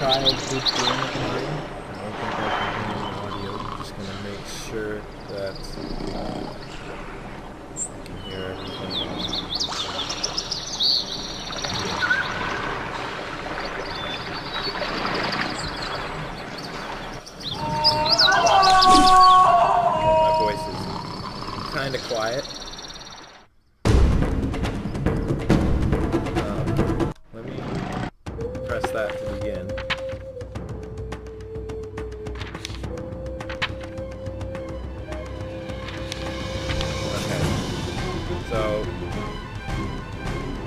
try this game with mine. I don't think I can hear the audio. I'm just gonna make sure that I can hear everything. My voice is kind of quiet. Let me press that to begin. Okay. So,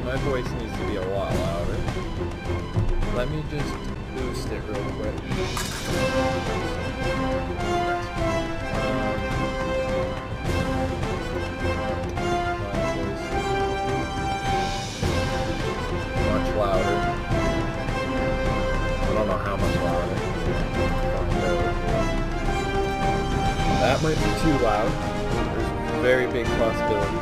my voice needs to be a lot louder. Let me just boost it real quick. Much louder. I don't know how much louder. That might be too loud. There's a very big possibility.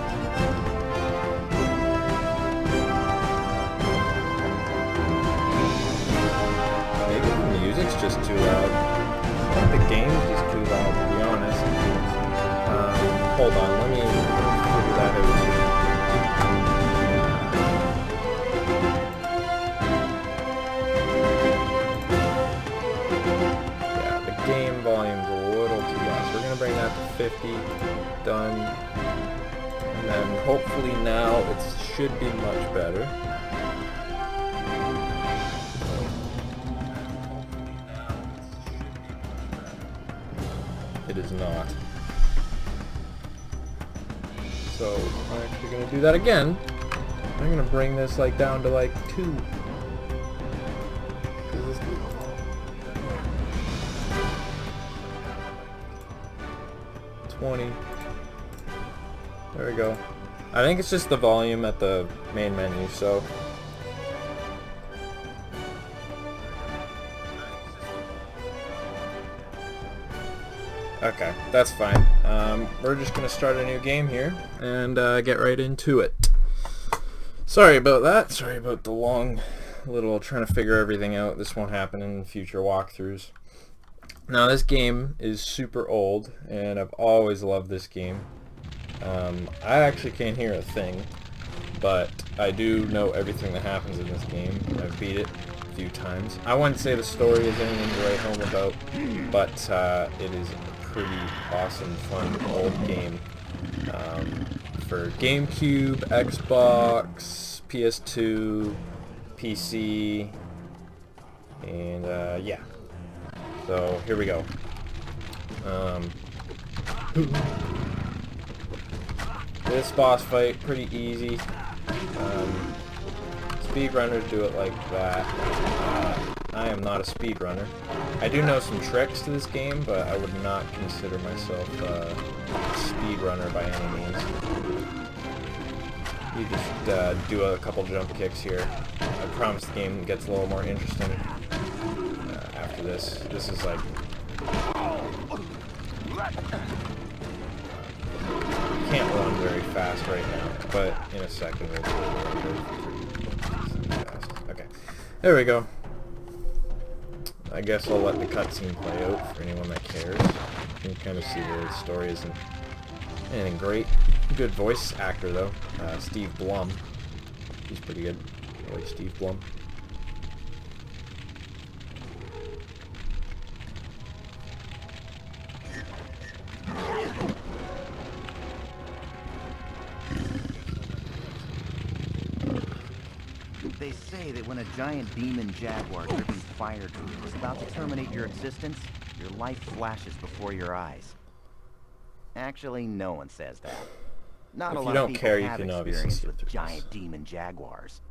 Maybe the music's just too loud. I think the game's just too loud, to be honest. Hold on, let me figure that out too. Game volume's a little too loud. We're gonna bring that to 50. Done. And then hopefully now it should be much better. It is not. So I'm actually gonna do that again. I'm gonna bring this like down to like 2. 20. There we go. I think it's just the volume at the main menu, so. Okay, that's fine. We're just gonna start a new game here and get right into it. Sorry about that. Sorry about the long little trying to figure everything out. This won't happen in future walkthroughs. Now this game is super old, and I've always loved this game. I actually can't hear a thing, but I do know everything that happens in this game. I've beat it a few times. I wouldn't say the story is anything to write home about, but it is a pretty awesome, fun, old game. For GameCube, Xbox, PS2, PC, and yeah. So here we go. This boss fight, pretty easy. Speedrunners do it like that. I am not a speedrunner. I do know some tricks to this game, but I would not consider myself a speedrunner by any means. You just do a couple jump kicks here. I promise the game gets a little more interesting. After this. This is like... can't run very fast right now, but in a second we'll go fast. Okay, there we go. I guess I'll let the cutscene play out for anyone that cares. You can kind of see the story isn't anything great. Good voice actor though, Steve Blum. He's pretty good. I like Steve Blum. They say that when a giant demon jaguar-driven fire troop is about to terminate your existence, your life flashes before your eyes. Actually, no one says that. Not a lot of people have experience with giant demon jaguars.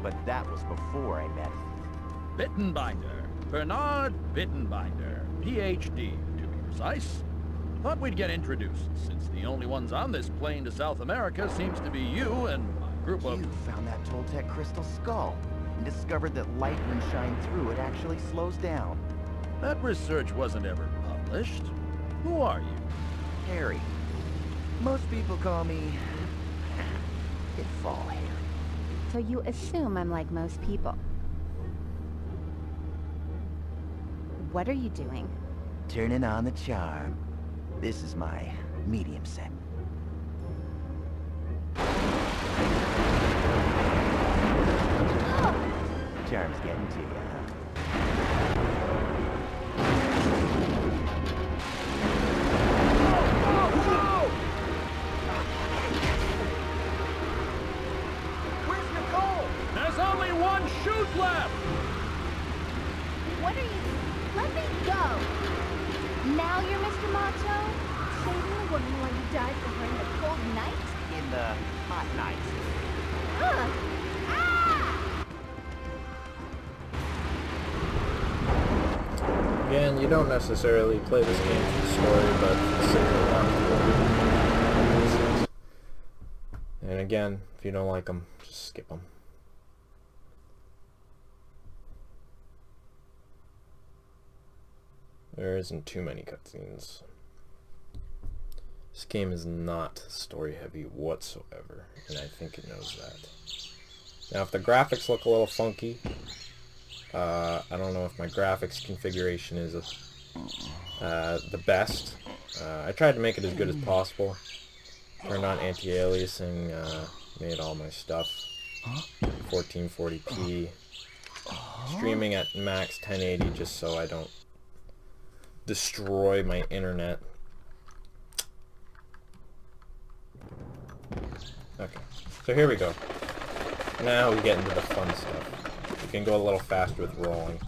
But that was before I met Bittenbinder. Bernard Bittenbinder. PhD, to be precise. Thought we'd get introduced, since the only ones on this plane to South America seems to be you and a group of... You found that Toltec crystal skull and discovered that light, when shined through it, actually slows down. That research wasn't ever published. Who are you? Harry. Most people call me... Pitfall Harry. So you assume I'm like most people. What are you doing? Turning on the charm. This is my medium set. Charm's getting to you, huh? Where's Nicole? There's only one chute left! What are you... Let me go! Now you're Mr. Macho? Saving a woman while you died for her in the cold night? In the hot nights. Ugh! Ah! Again, you don't necessarily play this game for the story, but for the sake of walkthrough. And again, if you don't like them, just skip them. There isn't too many cutscenes. This game is not story heavy whatsoever, and I think it knows that. Now, if the graphics look a little funky, I don't know if my graphics configuration is the best. I tried to make it as good as possible. Turned on anti-aliasing, made all my stuff 1440p, streaming at max 1080 just so I don't destroy my internet. Okay, so here we go. Now we get into the fun stuff. We can go a little faster with rolling.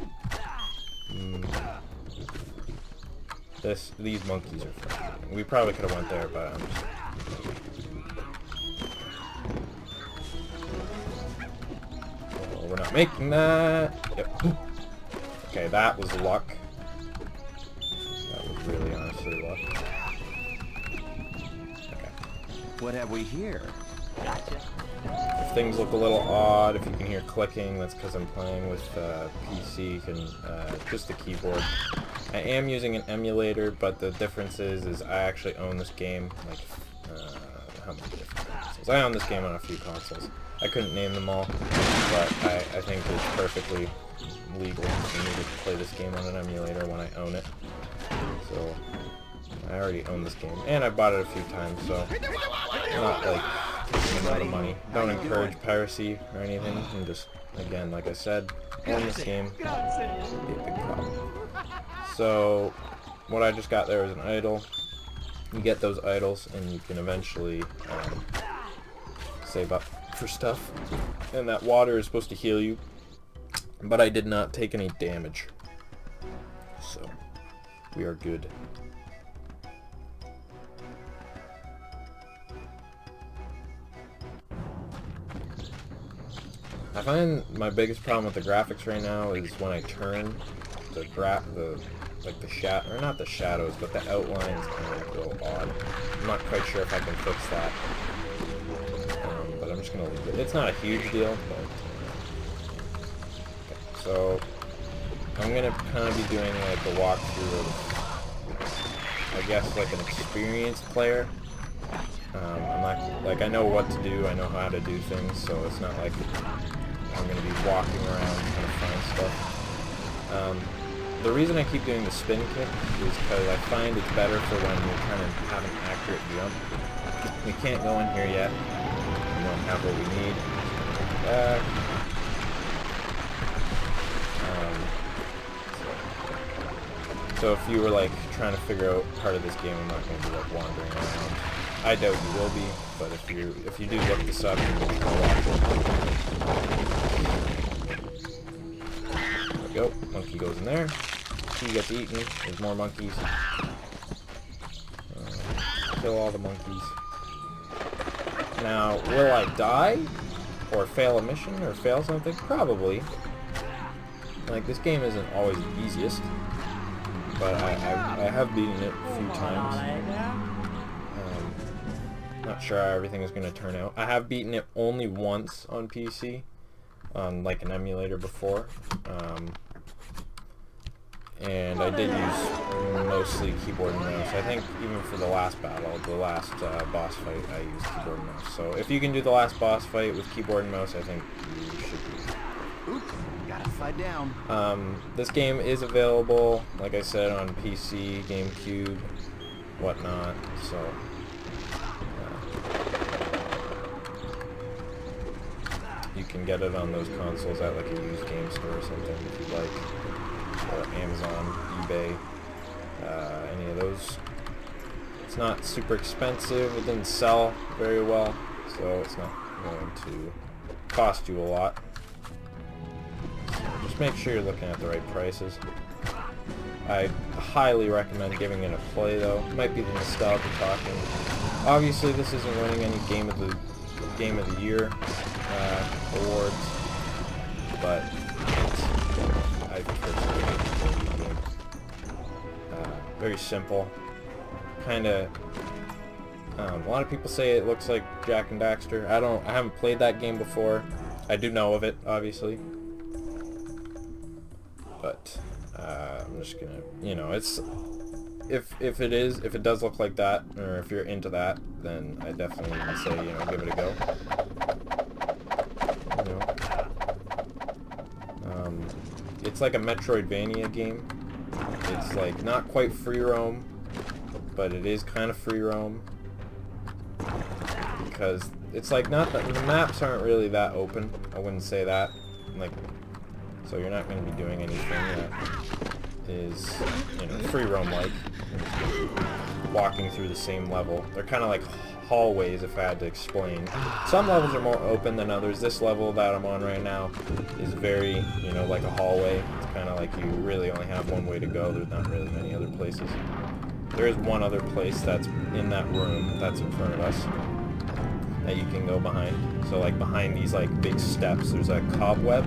These monkeys are frustrating. We probably could have went there, but I'm just... Oh, we're not making that. Yep. Okay, that was luck. That was really honestly luck. Okay. What have we here? Gotcha. If things look a little odd, if you can hear clicking, that's because I'm playing with PC and just the keyboard. I am using an emulator, but the difference is I actually own this game. Like, how many different consoles? I own this game on a few consoles. I couldn't name them all, but I think it's perfectly legal for me to play this game on an emulator when I own it. So I already own this game, and I bought it a few times, so not like taking a lot of money. Don't encourage piracy or anything. I'm just, again, like I said, own this game. Be a big problem. So what I just got there is an idol. You get those idols, and you can eventually save up for stuff. And that water is supposed to heal you, but I did not take any damage, so we are good. I find my biggest problem with the graphics right now is when I turn the not the shadows, but the outlines kind of go odd. I'm not quite sure if I can fix that, but I'm just gonna leave it. It's not a huge deal, but okay. So I'm gonna kind of be doing like a walkthrough of, I guess, like an experienced player. I'm not like, I know what to do, I know how to do things, so it's not like I'm going to be walking around trying to find stuff. The reason I keep doing the spin kick is because I find it's better for when you're trying to have an accurate jump. We can't go in here yet. We don't have what we need. So if you were like trying to figure out part of this game, I'm not going to be like wandering around. I doubt you will be, but if you do look this up, you can watch it. There we go. Monkey goes in there. He gets eaten. There's more monkeys. Kill all the monkeys. Now, will I die? Or fail a mission? Or fail something? Probably. Like, this game isn't always the easiest. but I have beaten it a few times. Not sure how everything is going to turn out. I have beaten it only once on PC, on like an emulator before, and I did use mostly keyboard and mouse. I think even for the last battle, the last boss fight, I used keyboard and mouse. So if you can do the last boss fight with keyboard and mouse, I think you should be. Oops, got upside down. This game is available, like I said, on PC, GameCube, whatnot. So you can get it on those consoles at like a used game store or something if you'd like. Amazon, eBay, any of those. It's not super expensive. It didn't sell very well, so it's not going to cost you a lot. So just make sure you're looking at the right prices. I highly recommend giving it a play, though. It might be the nostalgia talking. Obviously, this isn't winning any Game of the Year awards, but I personally think it's a game. Very simple. Kind of. A lot of people say it looks like Jak and Daxter. I haven't played that game before. I do know of it, obviously. But I'm just gonna, you know, it's if it does look like that, or if you're into that, then I definitely say, you know, give it a go. You know. It's like a Metroidvania game. It's like not quite free roam, but it is kind of free roam, because it's like not that the maps aren't really that open. I wouldn't say that. Like, so you're not going to be doing anything that is, you know, free roam like walking through the same level. They're kind of like hallways, if I had to explain. Some levels are more open than others. This level that I'm on right now is very, you know, like a hallway. It's kind of like you really only have one way to go. There's not really many other places. There is one other place that's in that room that's in front of us that you can go behind. So like behind these like big steps, there's a cobweb,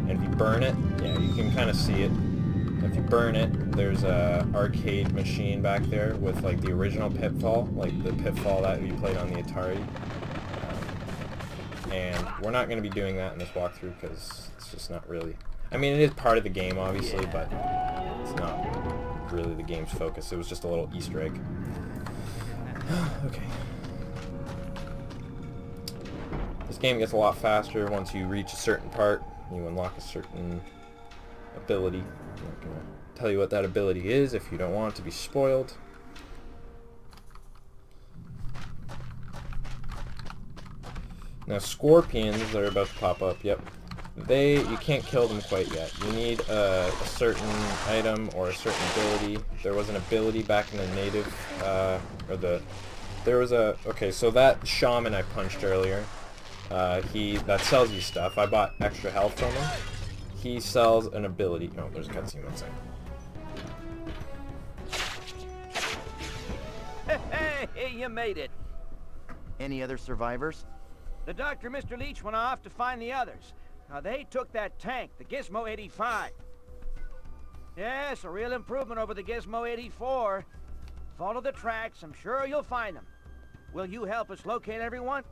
and if you burn it, yeah, you can kind of see it. If you burn it, there's a arcade machine back there with like the original Pitfall, like the Pitfall that you played on the Atari. And we're not going to be doing that in this walkthrough because it's just not really... I mean, it is part of the game, obviously, but it's not really the game's focus. It was just a little Easter egg. Okay. This game gets a lot faster once you reach a certain part. You unlock a certain ability. I'm not going to tell you what that ability is if you don't want it to be spoiled. Now scorpions that are about to pop up, yep. You can't kill them quite yet. You need a certain item or a certain ability. There was an ability back in the native, okay, so that shaman I punched earlier, that sells you stuff. I bought extra health from him. He sells an ability. Oh, there's a cutscene, one second. Hey, you made it. Any other survivors? The doctor, Mr. Leach, went off to find the others. Now, they took that tank, the Gizmo 85. Yes, a real improvement over the Gizmo 84. Follow the tracks. I'm sure you'll find them. Will you help us locate everyone?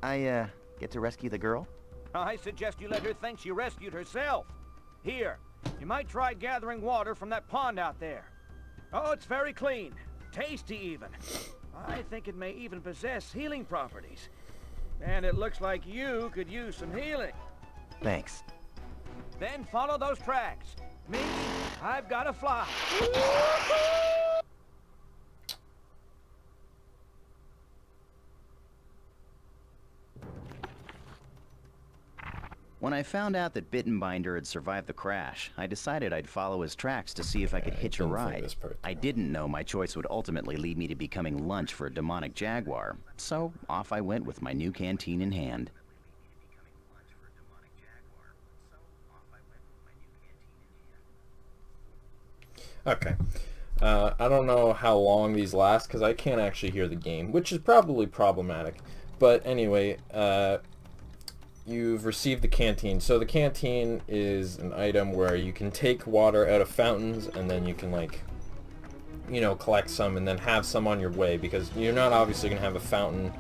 I, get to rescue the girl? I suggest you let her think she rescued herself. Here, you might try gathering water from that pond out there. Oh, it's very clean. Tasty, even. I think it may even possess healing properties. And it looks like you could use some healing. Thanks. Then follow those tracks. Me, I've got to fly. When I found out that Bittenbinder had survived the crash, I decided I'd follow his tracks to see if I could hitch a ride. I didn't know my choice would ultimately lead me to becoming lunch for a demonic jaguar, so off I went with my new canteen in hand. Okay. I don't know how long these last because I can't actually hear the game, which is probably problematic. But anyway, you've received the canteen. So the canteen is an item where you can take water out of fountains and then you can like you know, collect some and then have some on your way, because you're not obviously going to have a fountain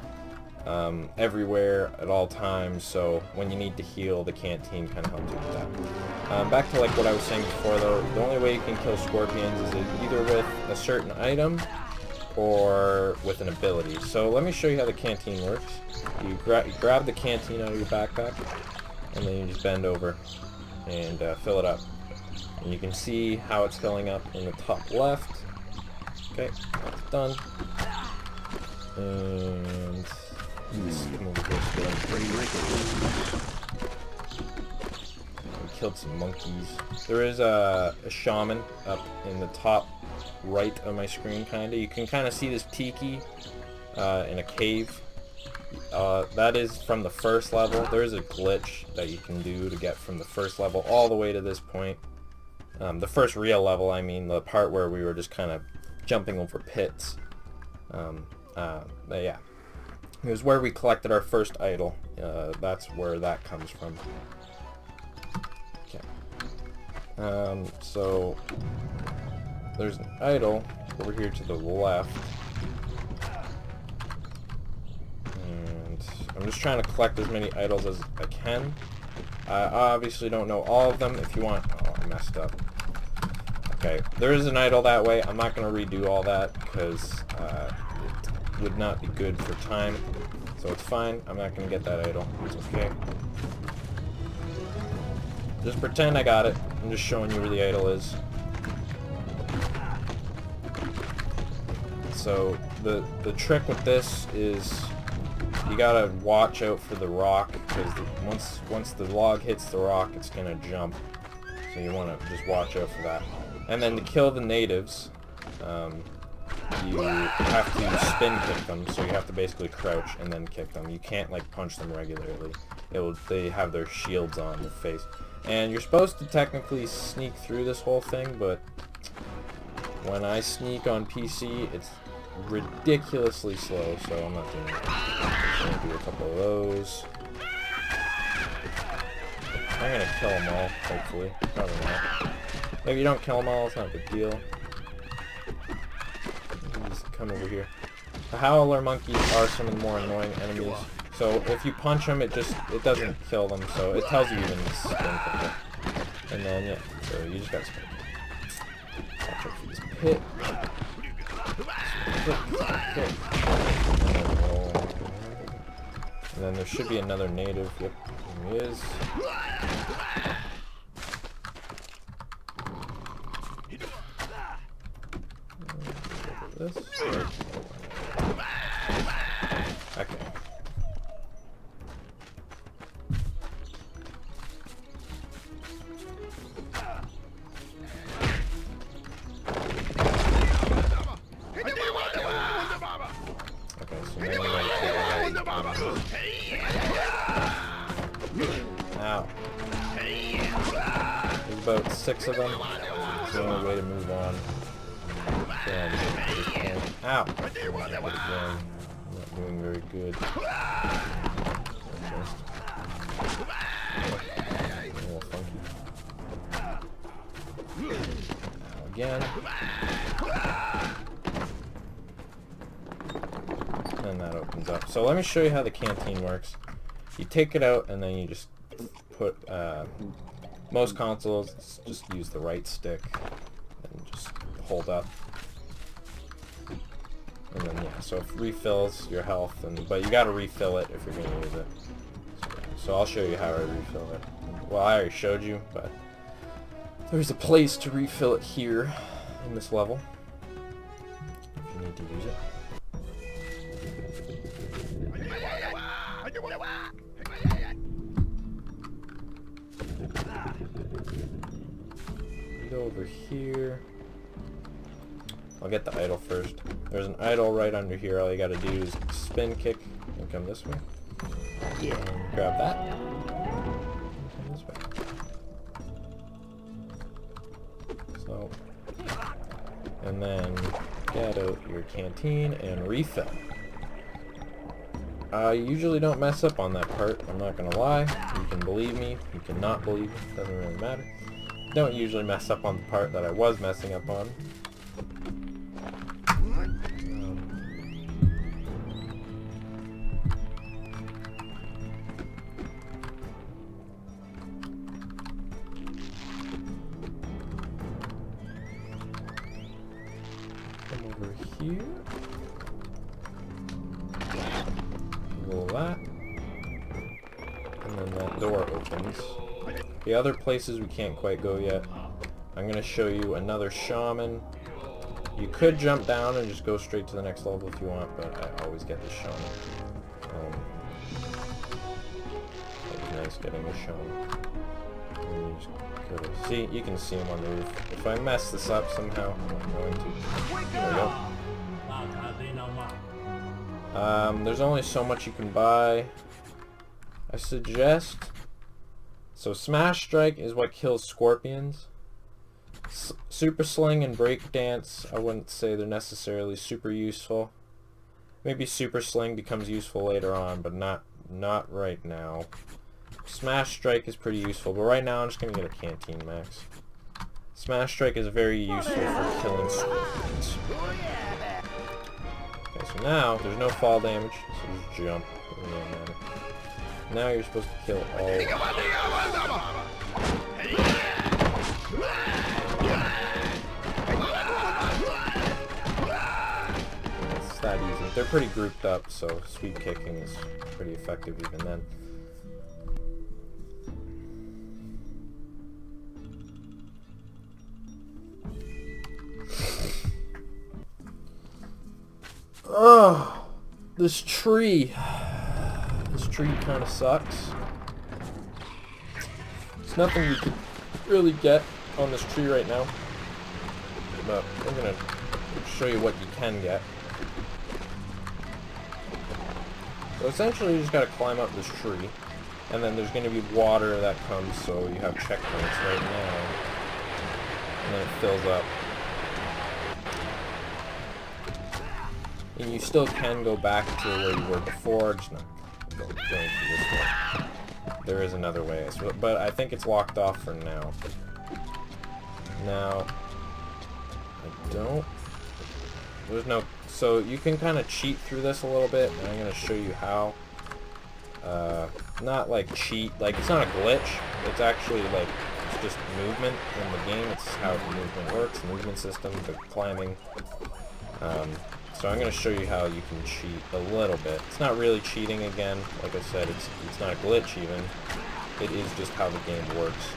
everywhere at all times, so when you need to heal, the canteen kind of helps you with that. Back to like what I was saying before though, the only way you can kill scorpions is either with a certain item or with an ability. So let me show you how the canteen works. You grab the canteen out of your backpack, and then you just bend over and fill it up. And you can see how it's filling up in the top left. Okay, that's done. And come over here, still pretty rickety. We killed some monkeys. There is a shaman up in the top right of my screen, kinda. You can kinda see this tiki in a cave. That is from the first level. There is a glitch that you can do to get from the first level all the way to this point. The first real level, I mean, the part where we were just kind of jumping over pits. But yeah. It was where we collected our first idol. That's where that comes from. Okay. So there's an idol over here to the left. And I'm just trying to collect as many idols as I can. I obviously don't know all of them. If you want... Oh, I messed up. Okay, there is an idol that way. I'm not going to redo all that because it would not be good for time. So it's fine. I'm not going to get that idol. It's okay. Just pretend I got it. I'm just showing you where the idol is. So the trick with this is you gotta watch out for the rock, because once the log hits the rock, it's gonna jump. So you want to just watch out for that. And then to kill the natives, you have to spin kick them. So you have to basically crouch and then kick them. You can't like punch them regularly. They have their shields on their face. And you're supposed to technically sneak through this whole thing, but when I sneak on PC, it's ridiculously slow, so I'm not doing it. I'm gonna do a couple of those. I'm gonna kill them all, hopefully. Probably not. If you don't kill them all, it's not a big deal. Just come over here. The howler monkeys are some of the more annoying enemies. So if you punch them, it doesn't kill them, so it tells you even spin kick it. And then yeah, so you just gotta spin kick. Watch out for this pit. And then there should be another native. Yep, there he is. This. Okay. Ow. There's about 6 of them. It's the only way to move on. Ow! I'm not doing very good. Now again. And that opens up. So let me show you how the canteen works. You take it out and then you just put, most consoles just use the right stick and just hold up. And then yeah, so it refills your health, but you gotta refill it if you're gonna use it. So I'll show you how I refill it. Well, I already showed you, but there's a place to refill it here in this level if you need to use it. Go over here. I'll get the idol first. There's an idol right under here. All you gotta do is spin kick and come this way. Yeah. And grab that. And come this way. So, and then get out your canteen and refill. I usually don't mess up on that part. I'm not gonna lie. You can believe me. You cannot believe me. Doesn't really matter. Don't usually mess up on the part that I was messing up on. roll that. And then that door opens. The other places we can't quite go yet. I'm going to show you another shaman. You could jump down and just go straight to the next level if you want, but I always get the shaman. It was nice getting the shaman. And you just go to, see, you can see him on the roof. If I mess this up somehow, I'm not going to. There we go. There's only so much you can buy. I suggest... So Smash Strike is what kills scorpions. Super Sling and Break Dance, I wouldn't say they're necessarily super useful. Maybe Super Sling becomes useful later on, but not right now. Smash Strike is pretty useful, but right now I'm just going to get a Canteen Max. Smash Strike is very useful for killing scorpions. Okay, so now there's no fall damage, so just jump. It doesn't really matter. Now you're supposed to kill all. It's that easy. They're pretty grouped up, so sweep kicking is pretty effective even then. Oh, this tree. This tree kind of sucks. There's nothing you can really get on this tree right now, but I'm going to show you what you can get. So essentially you just got to climb up this tree, and then there's going to be water that comes, so you have checkpoints right now, and then it fills up. And you still can go back to where you were before, just not going through this way. There is another way, but I think it's locked off for now. Now, there's no, so you can kind of cheat through this a little bit, and I'm going to show you how. Not like cheat, like it's not a glitch, it's actually like, it's just movement in the game, it's how the movement works, the movement system, the climbing. So I'm going to show you how you can cheat a little bit. It's not really cheating again, like I said, it's not a glitch even. It is just how the game works.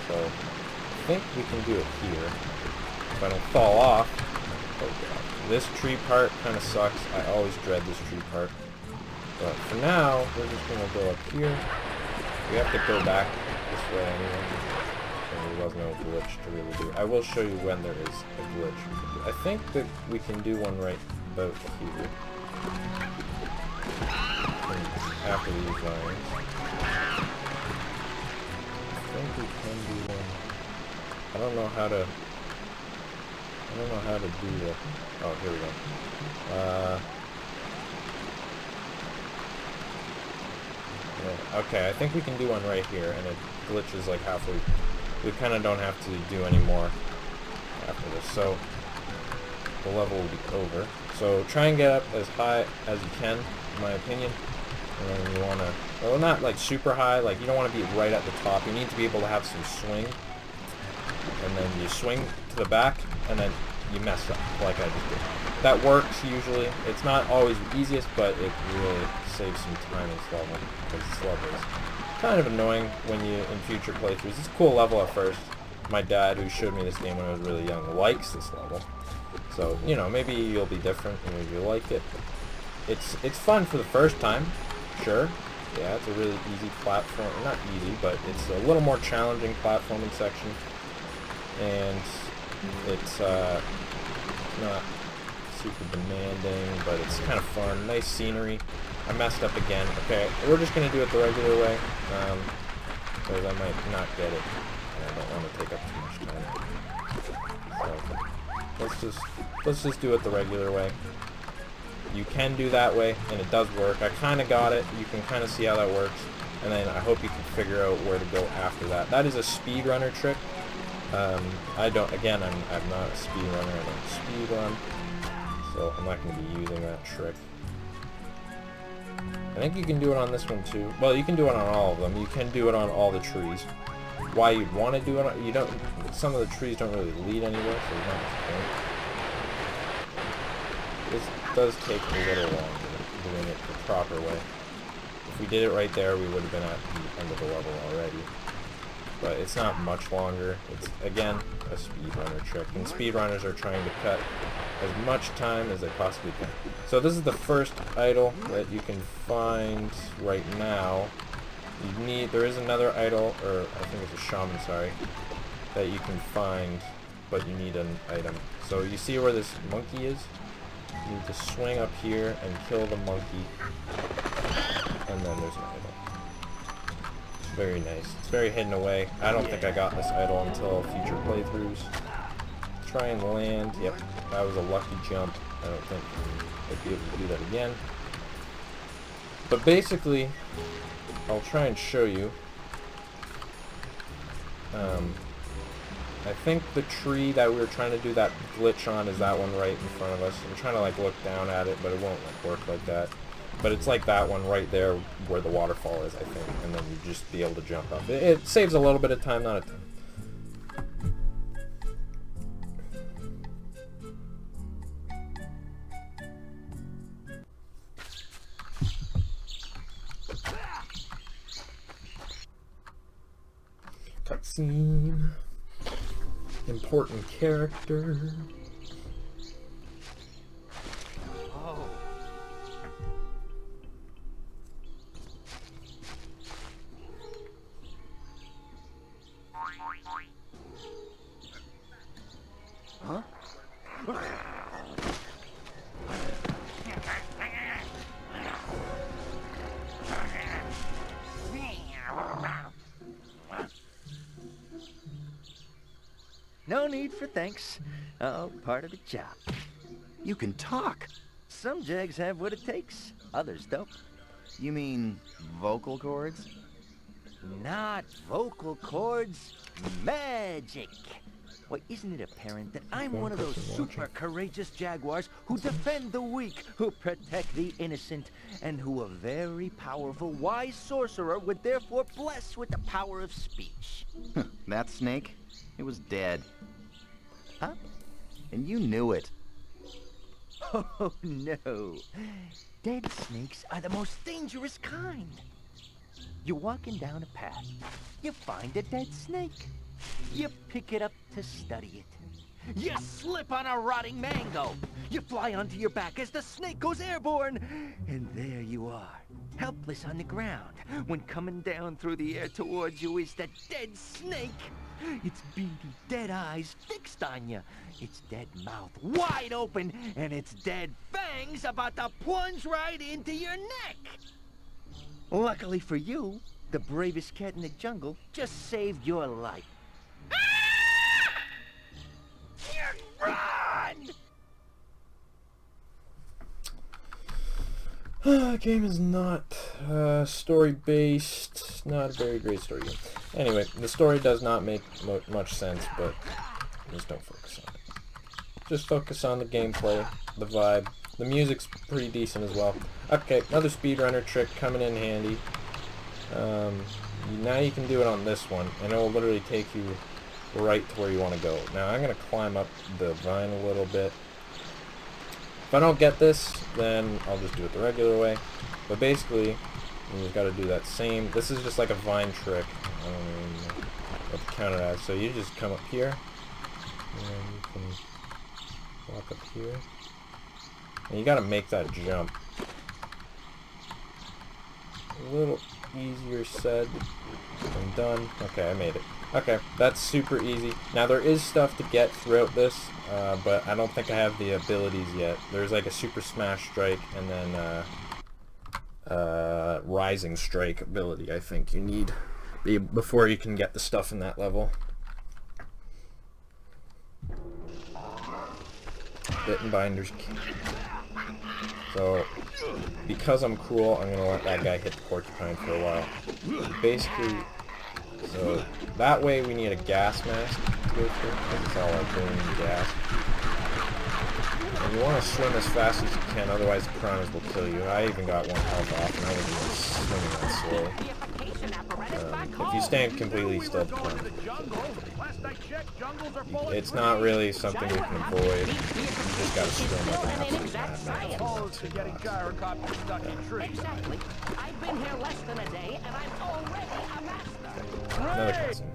So I think we can do it here. If I don't fall off. Oh god. This tree part kind of sucks. I always dread this tree part. But for now, we're just going to go up here. We have to go back this way anyway. There was no glitch to really do. I will show you when there is a glitch. I think that we can do one right about here. After these lines. I think we can do one. I don't know how to do the... Oh, here we go. Okay, I think we can do one right here, and it glitches like halfway. We kind of don't have to do any more after this, so the level will be over. So try and get up as high as you can, in my opinion. And then you want to, well, not like super high, like you don't want to be right at the top. You need to be able to have some swing. And then you swing to the back, and then you mess up, like I just did. That works usually. It's not always the easiest, but it really saves some time in this level, because this level is kind of annoying when you, in future playthroughs. It's a cool level at first. My dad, who showed me this game when I was really young, likes this level. So, you know, maybe you'll be different, maybe you'll like it. It's fun for the first time, sure. Yeah, it's a really easy platform, not easy, but it's a little more challenging platforming section. And it's not super demanding, but it's kind of fun. Nice scenery. I messed up again. Okay, we're just going to do it the regular way, because I might not get it, and I don't want to take up too much time. So, let's just do it the regular way. You can do that way, and it does work. I kind of got it. You can kind of see how that works, and then I hope you can figure out where to go after that. That is a speedrunner trick. I'm not a speedrunner. I don't speedrun, so I'm not going to be using that trick. I think you can do it on this one too. Well, you can do it on all of them. You can do it on all the trees. Why you'd want to do it on, some of the trees don't really lead anywhere, so there's not much point. This does take a little longer. doing it the proper way. If we did it right there, we would have been at the end of the level already. But it's not much longer. It's, again, a speedrunner trick. And speedrunners are trying to cut as much time as they possibly can. So this is the first idol that you can find right now. There is another idol, or I think it's a shaman, sorry, that you can find, but you need an item. So you see where this monkey is? You need to swing up here and kill the monkey, and then there's an idol. It's very nice. It's very hidden away. I don't think I got this idol until future playthroughs. Try and land. Yep, that was a lucky jump. I don't think I'd be able to do that again. But basically, I'll try and show you. I think the tree that we were trying to do that glitch on is that one right in front of us. I'm trying to like look down at it, but it won't like work like that. But it's like that one right there where the waterfall is, I think, and then you just be able to jump up. It saves a little bit of time, not a ton. Cutscene. Important character. Oh. Huh? No need for thanks. Oh, part of the job. You can talk. Some jags have what it takes, others don't. You mean vocal cords? Not vocal cords, magic. Why, isn't it apparent that I'm one of those super courageous jaguars who defend the weak, who protect the innocent, and who a very powerful, wise sorcerer would therefore bless with the power of speech? That snake? It was dead. Huh? And you knew it. Oh, no. Dead snakes are the most dangerous kind. You're walking down a path. You find a dead snake. You pick it up to study it. You slip on a rotting mango. You fly onto your back as the snake goes airborne. And there you are, helpless on the ground, when coming down through the air towards you is the dead snake. Its beady dead eyes fixed on you, its dead mouth wide open, and its dead fangs about to plunge right into your neck. Luckily for you, the bravest cat in the jungle just saved your life. Run! Game is not story-based. Not a very great story game. Anyway, the story does not make much sense, but just don't focus on it. Just focus on the gameplay, the vibe. The music's pretty decent as well. Okay, another speedrunner trick coming in handy. Now you can do it on this one, and it will literally take you right to where you want to go. Now I'm going to climb up the vine a little bit. If I don't get this, then I'll just do it the regular way. But basically, you just got to do that same. This is just like a vine trick. I don't even know what to count it as. So you just come up here, and you can walk up here, and you got to make that jump. A little easier said than done. Okay, I made it. Okay, that's super easy. Now there is stuff to get throughout this, but I don't think I have the abilities yet. There's like a super smash strike and then rising strike ability I think you need before you can get the stuff in that level. Bit and binders. So, because I'm cruel, I'm gonna let that guy hit the porcupine for a while. Basically, so that way we need a gas mask to go through. That's all I'm doing, gas. And you want to swim as fast as you can, otherwise the piranhas will kill you. I even got one health off, and I wasn't even swimming that slow. If you stand completely still, it's not really something you can avoid. You just gotta swim like an absolute madman. Opposed to getting gyrocopter stuck in trees. Exactly. I've been here less than a day, and I'm already a master. Another cutscene.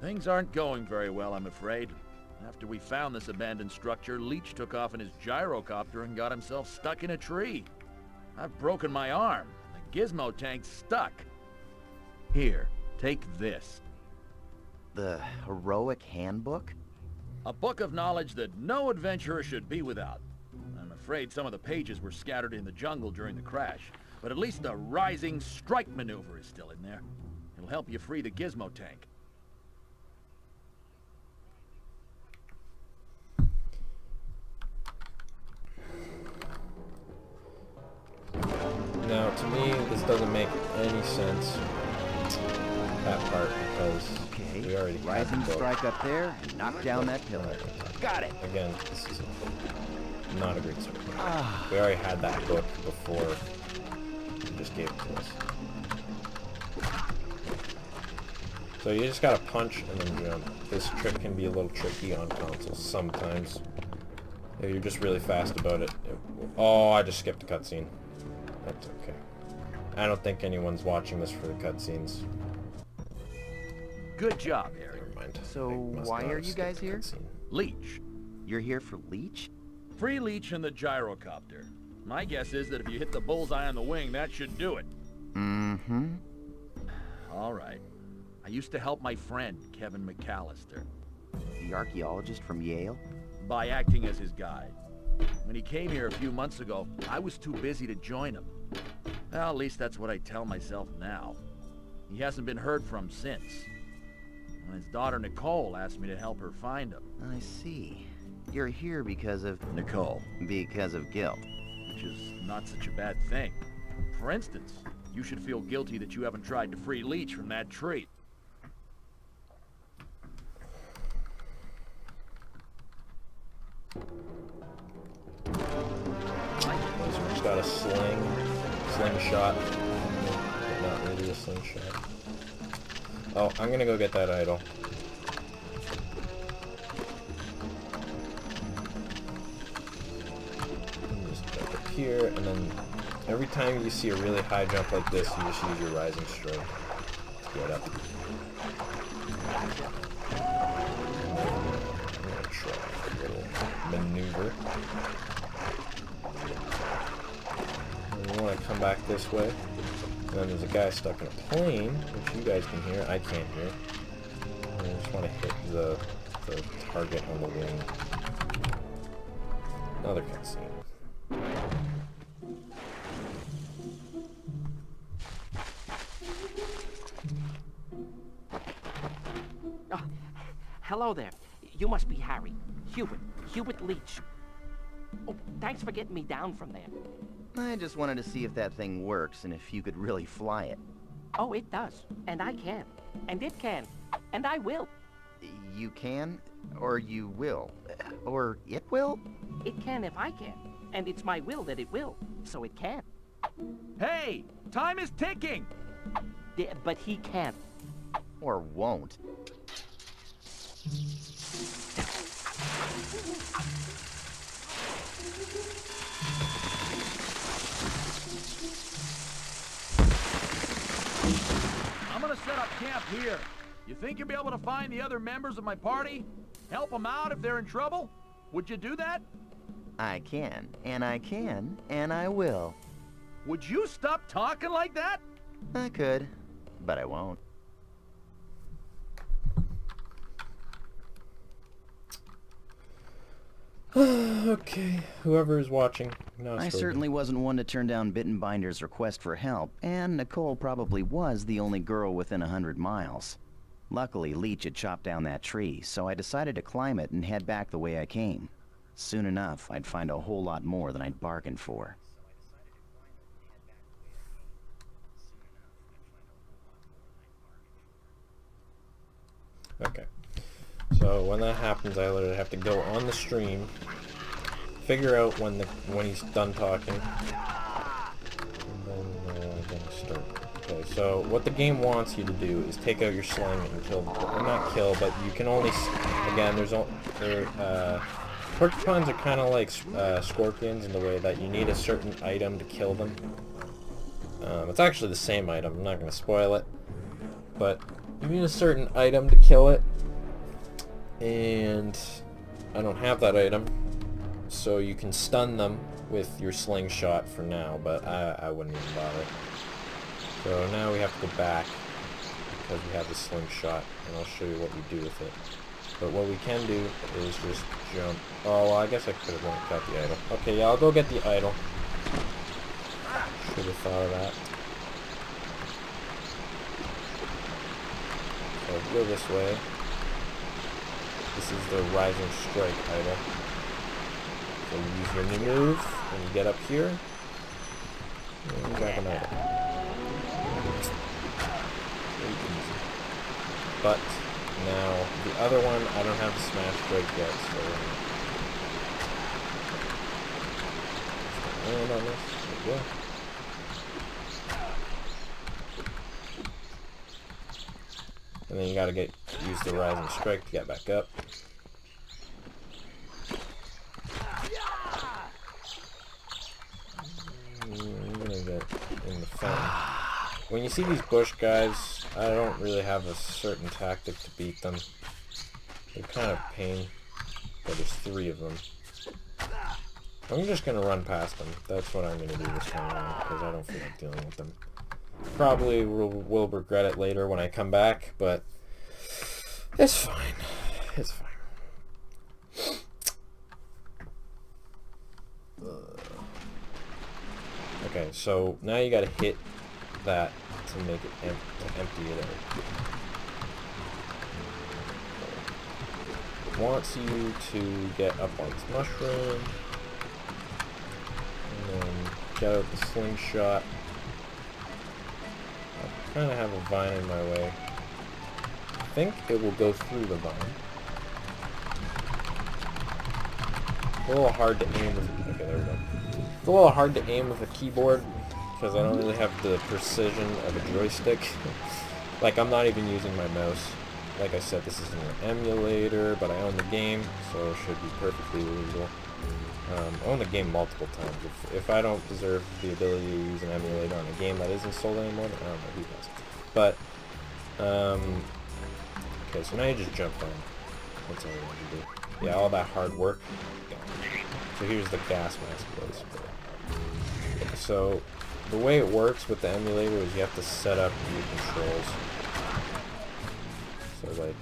Things aren't going very well, I'm afraid. After we found this abandoned structure, Leech took off in his gyrocopter and got himself stuck in a tree. I've broken my arm. The gizmo tank's stuck. Here, take this. The heroic handbook? A book of knowledge that no adventurer should be without. I'm afraid some of the pages were scattered in the jungle during the crash, but at least the rising strike maneuver is still in there. It'll help you free the gizmo tank. Now, to me, this doesn't make any sense, that part, because we already had Rising the book. strike up there and knock down that pillar. Got it. Again, this is not a great story. We already had that book before you just gave it to us. So you just gotta punch and then jump. This trick can be a little tricky on consoles sometimes. If you're just really fast about it. Oh, I just skipped a cutscene. That's okay. I don't think anyone's watching this for the cutscenes. Good job, Harry. Never mind. So I must why not are have you skipped guys the here? cutscene. Leech. You're here for Leech? Free Leech and the gyrocopter. My guess is that if you hit the bullseye on the wing, that should do it. Mm-hmm. All right. I used to help my friend, Kevin McAllister, The archaeologist from Yale? by acting as his guide. When he came here a few months ago, I was too busy to join him. Well, at least that's what I tell myself now. He hasn't been heard from since. When his daughter Nicole asked me to help her find him. I see. You're here because of... Nicole. because of guilt. Which is not such a bad thing. For instance, you should feel guilty that you haven't tried to free Leech from that tree. He's got a slingshot, but not really a slingshot. Oh, I'm gonna go get that idol. Just jump up here, and then every time you see a really high jump like this, you just use your rising strike to get up. I'm gonna try a little maneuver. And you want to come back this way. And then there's a guy stuck in a plane, which you guys can hear. I can't hear. And I just want to hit the target on the wing. Another cutscene. Oh, hello there. You must be Harry. Hubert Leech. Oh, thanks for getting me down from there. I just wanted to see if that thing works and if you could really fly it. Oh, it does. And I can. And it can. And I will. You can, or you will, or it will? It can if I can. And it's my will that it will. So it can. Hey, time is ticking. But he can't. Or won't. I'm gonna set up camp here. You think you'll be able to find the other members of my party? Help them out if they're in trouble? Would you do that? I can, and I can, and I will. Would you stop talking like that? I could, but I won't. Okay, whoever is watching. Now I certainly wasn't one to turn down Bittenbinder's request for help, and Nicole probably was the only girl within 100 miles. Luckily, Leech had chopped down that tree, so I decided to climb it and head back the way I came. Soon enough, I'd find a whole lot more than I'd bargained for. Okay. So when that happens, I literally have to go on the stream, figure out when he's done talking, and then start. Okay, so what the game wants you to do is take out your sling and kill, or not kill, but you can only, again, porcupines are kind of like scorpions in the way that you need a certain item to kill them. It's actually the same item, I'm not going to spoil it, but you need a certain item to kill it, and I don't have that item, so you can stun them with your slingshot for now, but I wouldn't even bother. So now we have to go back because we have the slingshot, and I'll show you what we do with it. But what we can do is just jump. Oh, well, I guess I could have got the idol. Okay, yeah, I'll go get the idol. Should have thought of that. So go this way. This is the Rising Strike idol. So you use your new move, and you get up here, and you grab an idol. Very easy. But now the other one, I don't have the Smash Strike yet, so land on this. There we go. And then you gotta use the Rising Strike to get back up. I'm gonna get in the fountain. When you see these bush guys, I don't really have a certain tactic to beat them. They're kind of pain, but there's 3 of them. I'm just gonna run past them. That's what I'm gonna do this time around, because I don't feel like dealing with them. Probably will regret it later when I come back, but it's fine. It's fine. Okay, so now you gotta hit that to make it empty it out. Wants you to get up on this mushroom, and then get out the slingshot. I kind of have a vine in my way. I think it will go through the vine. It's a little hard to aim with. Okay, there we go. It's a little hard to aim with a keyboard because I don't really have the precision of a joystick. Like, I'm not even using my mouse. Like I said, this is an emulator, but I own the game, so it should be perfectly legal. I own the game multiple times. If I don't deserve the ability to use an emulator on a game that isn't sold anymore, then I don't know who does. But, okay, so now you just jump down. That's all you want to do. Yeah, all that hard work. So here's the gas mask place. So the way it works with the emulator is you have to set up your controls. So like,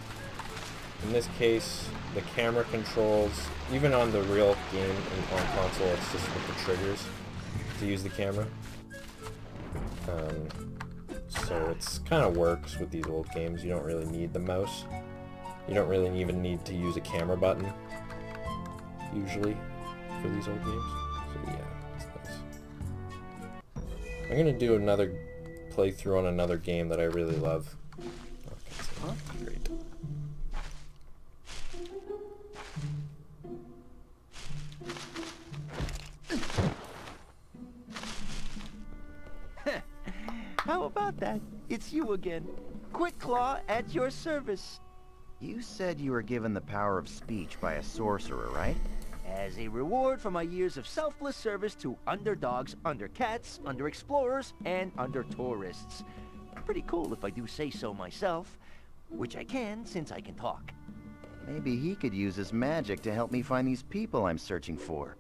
in this case, the camera controls, even on the real game on console, it's just with the triggers to use the camera. So it's kind of works with these old games. You don't really need the mouse. You don't really even need to use a camera button, usually, for these old games. So yeah, it's nice. I'm gonna do another playthrough on another game that I really love. Okay, so great. How about that? It's you again. Quick Claw at your service. You said you were given the power of speech by a sorcerer, right? As a reward for my years of selfless service to underdogs, undercats, underexplorers, and under-tourists. Pretty cool if I do say so myself. Which I can, since I can talk. Maybe he could use his magic to help me find these people I'm searching for.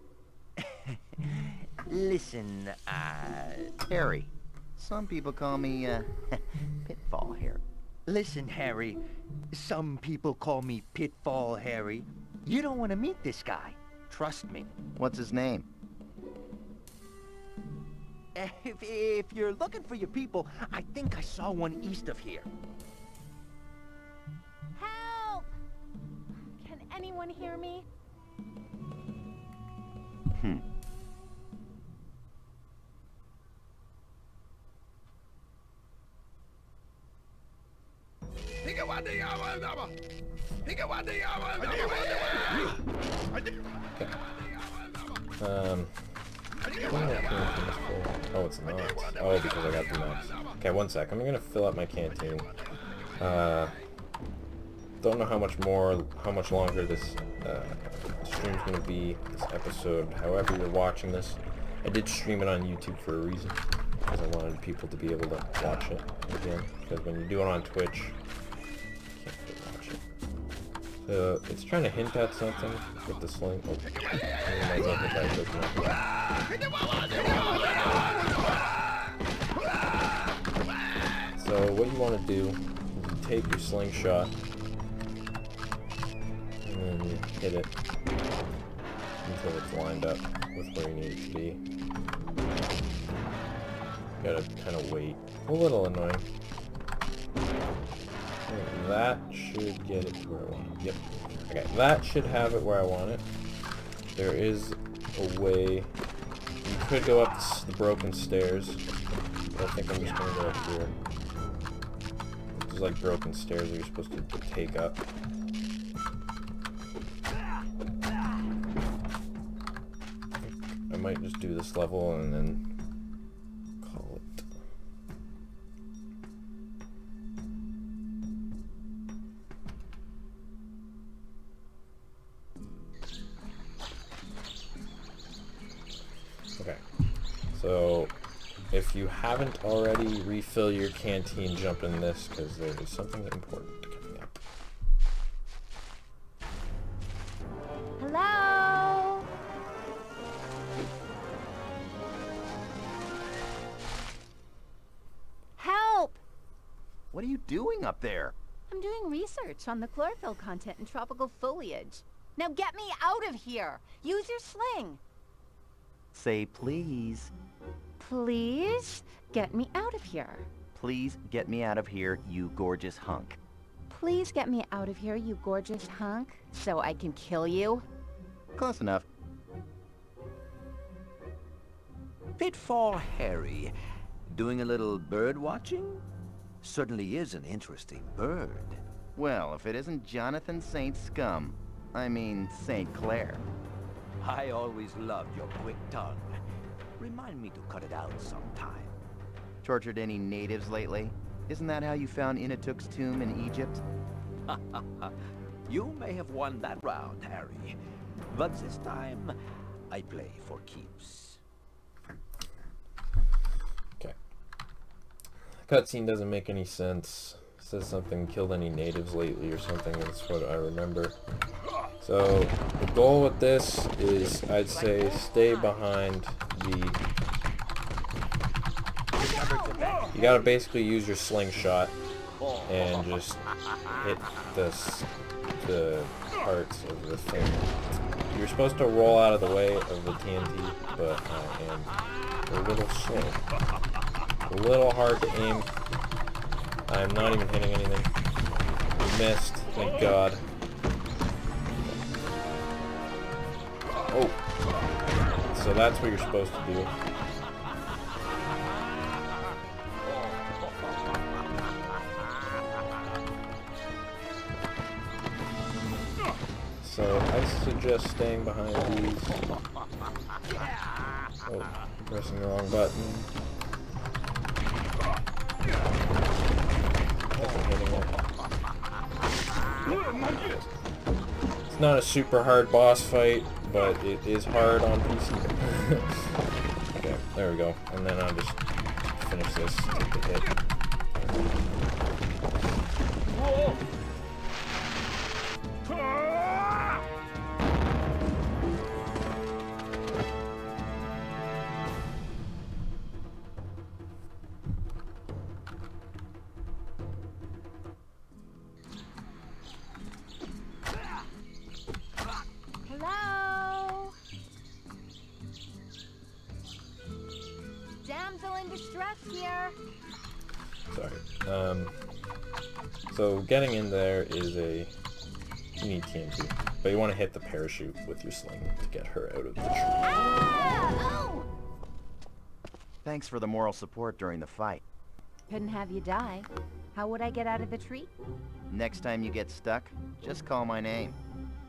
Listen, Harry. Some people call me, Pitfall Harry. Listen, Harry. Some people call me Pitfall Harry. You don't want to meet this guy. Trust me. What's his name? If you're looking for your people, I think I saw one east of here. Help! Can anyone hear me? Oh, it's not. Oh, because I got the max. Okay, one sec. I'm gonna fill up my canteen. Don't know how much longer this stream's gonna be, this episode. However you're watching this, I did stream it on YouTube for a reason, because I wanted people to be able to watch it again. Because when you do it on Twitch, you can't really watch it. So it's trying to hint at something with the sling. Oh, so what you want to do is you take your slingshot and then you hit it until it's lined up with where you need it to be. You gotta kind of wait. A little annoying. And that should get it to where I want it. Yep. Okay, that should have it where I want it. There is a way. You could go up the broken stairs, but I think I'm just gonna go up here. There's like broken stairs that you're supposed to take up. I might just do this level and then call it. Okay, so if you haven't already, refill your canteen, jump in this, because there is something important coming up. Hello? Help! What are you doing up there? I'm doing research on the chlorophyll content in tropical foliage. Now get me out of here! Use your sling! Say please. Please? Get me out of here. Please get me out of here, you gorgeous hunk. Please get me out of here, you gorgeous hunk, so I can kill you. Close enough. Pitfall Harry. Doing a little bird watching? Certainly is an interesting bird. Well, if it isn't Jonathan St. Scum. I mean, St. Clair. I always loved your quick tongue. Remind me to cut it out sometime. Tortured any natives lately? Isn't that how you found Inatuk's tomb in Egypt? You may have won that round, Harry. But this time, I play for keeps. Okay. Cutscene doesn't make any sense. It says something, killed any natives lately or something. That's what I remember. So the goal with this is, I'd say, stay behind the... You gotta basically use your slingshot and just hit the parts of the thing. You're supposed to roll out of the way of the TNT, but I am a little slow. A little hard to aim. I'm not even hitting anything. We missed, thank God. Oh. So that's what you're supposed to do. So I suggest staying behind these. Oh, I'm pressing the wrong button. It's not a super hard boss fight, but it is hard on PC. Okay, there we go. And then I'll just finish this, take the hit. Hello? Damsel in distress here. Sorry. So getting in there is you need TNT, but you want to hit the parachute with your sling to get her out of the tree. Ah! Oh! Thanks for the moral support during the fight. Couldn't have you die. How would I get out of the tree? Next time you get stuck, just call my name.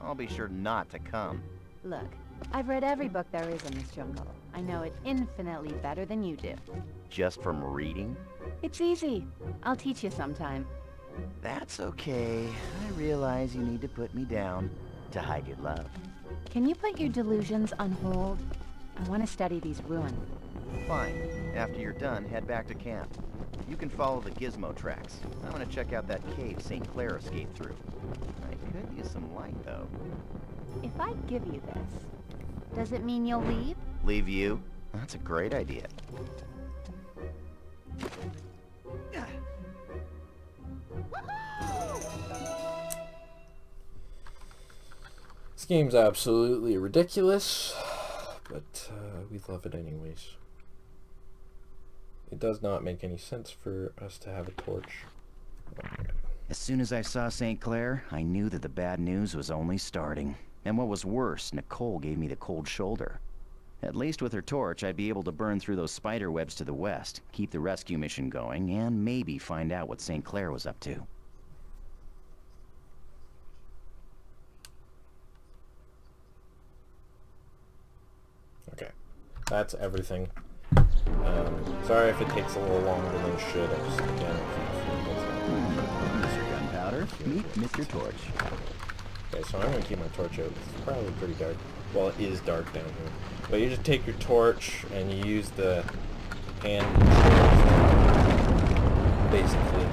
I'll be sure not to come. Look, I've read every book there is in this jungle. I know it infinitely better than you do. Just from reading? It's easy. I'll teach you sometime. That's okay. I realize you need to put me down to hide your love. Can you put your delusions on hold? I want to study these ruins. Fine. After you're done, head back to camp. You can follow the gizmo tracks. I'm gonna check out that cave St. Clair escaped through. I could use some light, though. If I give you this, does it mean you'll leave? Leave you? That's a great idea. This game's absolutely ridiculous, but we love it anyways. It does not make any sense for us to have a torch. As soon as I saw St. Clair, I knew that the bad news was only starting. And what was worse, Nicole gave me the cold shoulder. At least with her torch, I'd be able to burn through those spider webs to the west, keep the rescue mission going, and maybe find out what St. Clair was up to. Okay, that's everything. Sorry if it takes a little longer than it should. I just, again, Mr. Gunpowder, meet Mr. Torch. Okay, so I'm going to keep my torch out. It's probably pretty dark. Well, it is dark down here. But you just take your torch and you use the hand to basically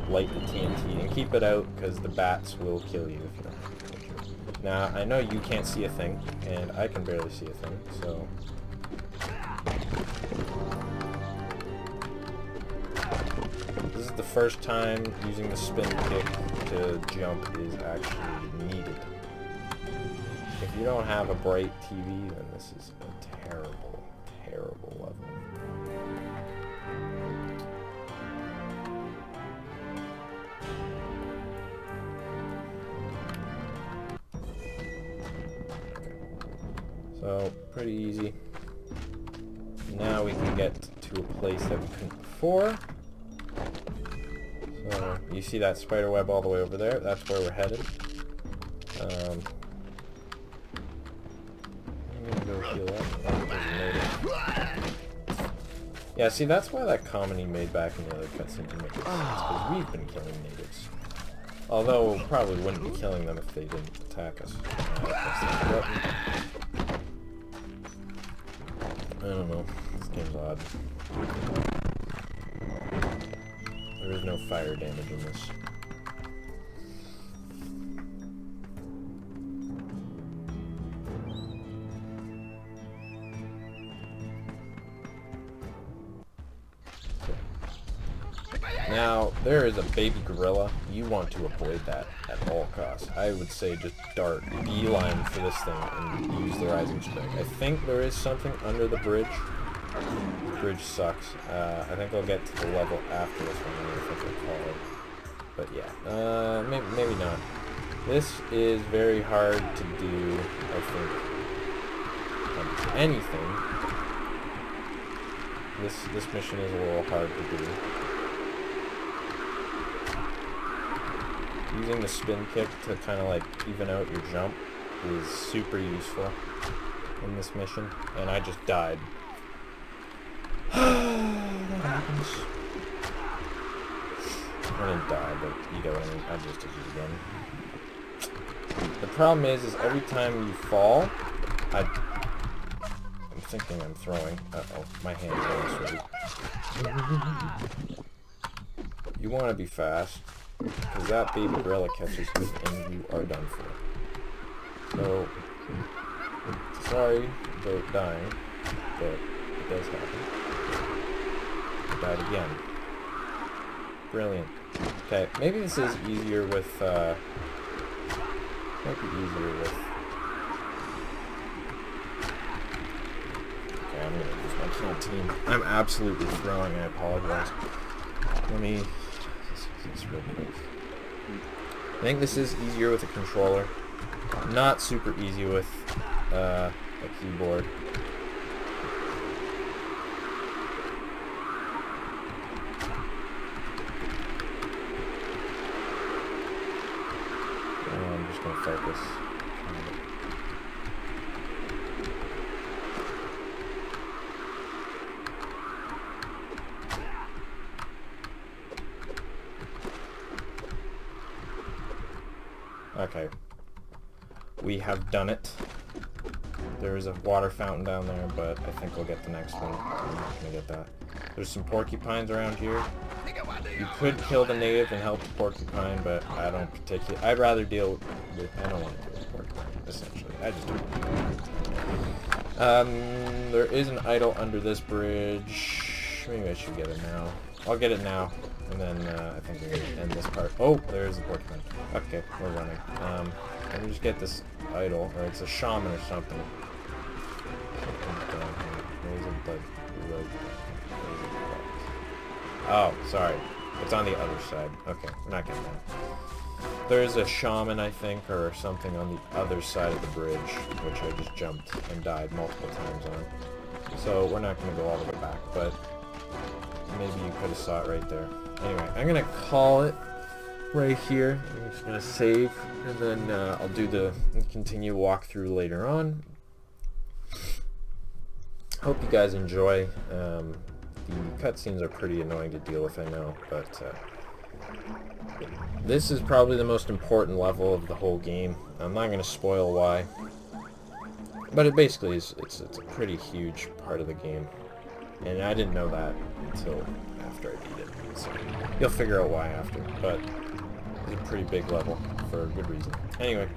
light the TNT and keep it out because the bats will kill you if you don't have the torch out. Now, I know you can't see a thing, and I can barely see a thing, so... This is the first time using the spin kick to jump is actually needed. If you don't have a bright TV, then this is a terrible, terrible level. So, pretty easy. Now we can get to a place that we couldn't before. So, you see that spider web all the way over there? That's where we're headed. I'm gonna go heal up. Yeah, see, that's why that comment he made back in the other cutscene didn't make sense, because we've been killing natives. Although, we probably wouldn't be killing them if they didn't attack us. I don't know. This game's odd. There is no fire damage in this. Now, there is a baby gorilla. You want to avoid that at all costs. I would say just dart, beeline for this thing, and use the rising strike. I think there is something under the bridge. The bridge sucks. I think I'll get to the level after this one, I think I'll call it. But yeah, maybe not. This is very hard to do, I think, anything. This mission is a little hard to do. Using the spin kick to kind of like even out your jump is super useful in this mission, and I just died. That happens. I didn't die, but you get what I mean. I just did it again. The problem is every time you fall, I'm thinking I'm throwing. Uh-oh, my hand's going sweaty. You want to be fast. Because that baby gorilla catches you and you are done for. So, sorry about dying, but it does happen. I died again. Brilliant. Okay, maybe this is easier with, might be easier with... Okay, I'm gonna use my canteen. I'm absolutely throwing, I apologize. Let me... Real quick. I think this is easier with a controller. Not super easy with a keyboard. just gonna focus. Okay. We have done it. There is a water fountain down there, but I think we'll get the next one. I'm not gonna get that. There's some porcupines around here. You could kill the native and help the porcupine, but I don't particularly... I'd rather deal with... I don't want to deal with porcupine, essentially. I just don't. There is an idol under this bridge. Maybe I should get it now. I'll get it now, and then I think we're gonna end this part. Oh, there's the porcupine. Okay, we're running. Let me just get this idol, or it's a shaman or something. Oh, sorry. It's on the other side. Okay, we're not getting that. There's a shaman, I think, or something on the other side of the bridge, which I just jumped and died multiple times on. So we're not going to go all the way back, but maybe you could have saw it right there. Anyway, I'm going to call it right here. I'm just going to save, and then I'll do the continue walkthrough later on. Hope you guys enjoy. The cutscenes are pretty annoying to deal with, I know, but this is probably the most important level of the whole game. I'm not going to spoil why, but it basically is. It's a pretty huge part of the game, and I didn't know that until after I beat it. So you'll figure out why after, but it's a pretty big level for a good reason. Anyway,